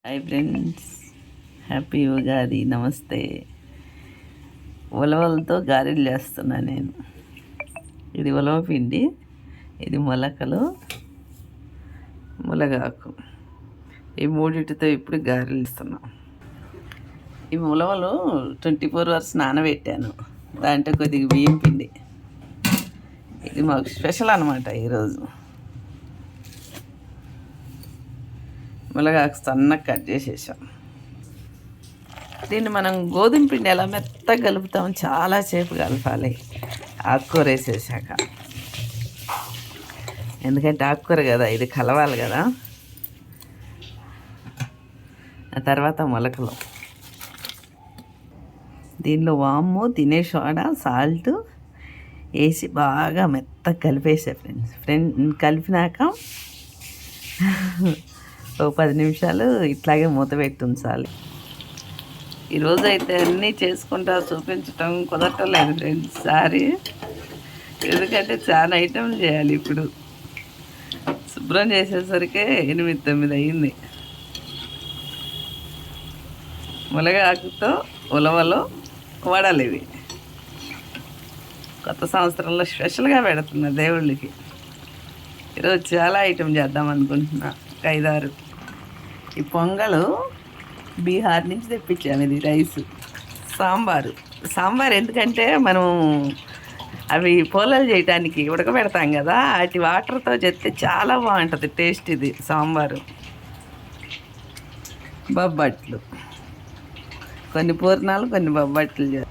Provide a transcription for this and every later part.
Hi friends, happy Ugadi. నమస్తే. ఉలవలతో గారెలు చేస్తున్నా నేను. ఇది ఉలవ పిండి, ఇది మొలకలు, ములగాకు. ఈ మూడింటితో ఇప్పుడు గారెలు ఇస్తున్నాం. ఈ ఉలవలు 24 అవర్స్ నానబెట్టాను. దాంట్లో కొద్దిగా బియ్యం పిండి. ఇది మాకు స్పెషల్ అనమాట. ఈరోజు ములగాకు సన్నగా కట్ చేసేసాం. దీన్ని మనం గోధుమ పిండి ఎలా మెత్తగా కలుపుతాం, చాలాసేపు కలపాలి ఆకుకూర వేసేసాక. ఎందుకంటే ఆకుకూర కదా, ఇది కలవాలి కదా. ఆ తర్వాత మొలకలు, దీనిలో వాము, తినే సోడా, సాల్ట్ వేసి బాగా మెత్తగా కలిపేసా కలిపినాక ఓ 10 నిమిషాలు ఇట్లాగే మూత పెట్టి ఉంచాలి. ఈరోజు అయితే అన్నీ చేసుకుంటా చూపించటం కుదరటలేదు ఫ్రెండ్స్, సారీ. ఎందుకంటే చాలా ఐటెంలు చేయాలి. ఇప్పుడు శుభ్రం చేసేసరికి 8-9 అయ్యింది. ములగాకుతో ఉలవలు వడలు ఇవి కొత్త సంవత్సరంలో స్పెషల్గా పెడుతున్నా దేవుళ్ళకి. ఈరోజు చాలా ఐటెం చేద్దాం అనుకుంటున్నా, 5-6. ఈ పొంగలు బీహార్ నుంచి తెప్పించాము. ఇది రైస్. సాంబారు ఎందుకంటే మనం అవి పోలలు చేయడానికి ఉడకబెడతాం కదా, వాటి వాటర్తో చేస్తే చాలా బాగుంటుంది టేస్ట్. ఇది సాంబారు. బొబ్బట్లు, కొన్ని పూర్ణాలు, కొన్ని బొబ్బట్లు.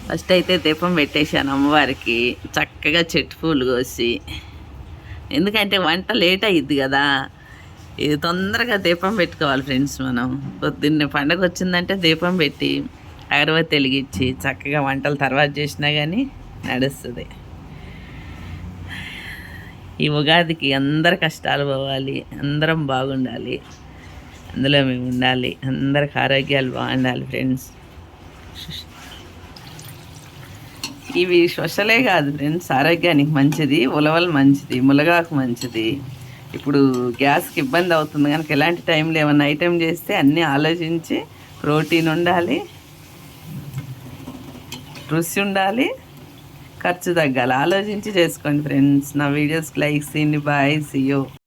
ఫస్ట్ అయితే దీపం పెట్టేశాను అమ్మవారికి, చక్కగా చెట్టు పూలు కోసి. ఎందుకంటే వంట లేట్ అయ్యిద్ది కదా, ఇది తొందరగా దీపం పెట్టుకోవాలి ఫ్రెండ్స్. మనం పొద్దున్నే పండగ వచ్చిందంటే దీపం పెట్టి అగరబత్తి వెలిగించి చక్కగా వంటలు తర్వాత చేసినా కానీ నడుస్తుంది. ఈ ఉగాదికి అందరి కష్టాలు పోవాలి, అందరం బాగుండాలి, అందులో మేము ఉండాలి, అందరికి ఆరోగ్యాలు బాగుండాలి ఫ్రెండ్స్. ఇవి స్పెషలే కాదు ఫ్రెండ్స్, ఆరోగ్యానికి మంచిది, ఉలవలు మంచిది, ములగాకు మంచిది. ఇప్పుడు గ్యాస్కి ఇబ్బంది అవుతుంది కనుక ఎలాంటి టైంలో ఏమన్నా ఐటెం చేస్తే అన్నీ ఆలోచించి, ప్రోటీన్ ఉండాలి, రుచి ఉండాలి, ఖర్చు తగ్గాలి, ఆలోచించి చేసుకోండి ఫ్రెండ్స్. నా వీడియోస్కి లైక్ చేయండి. Bye, see you.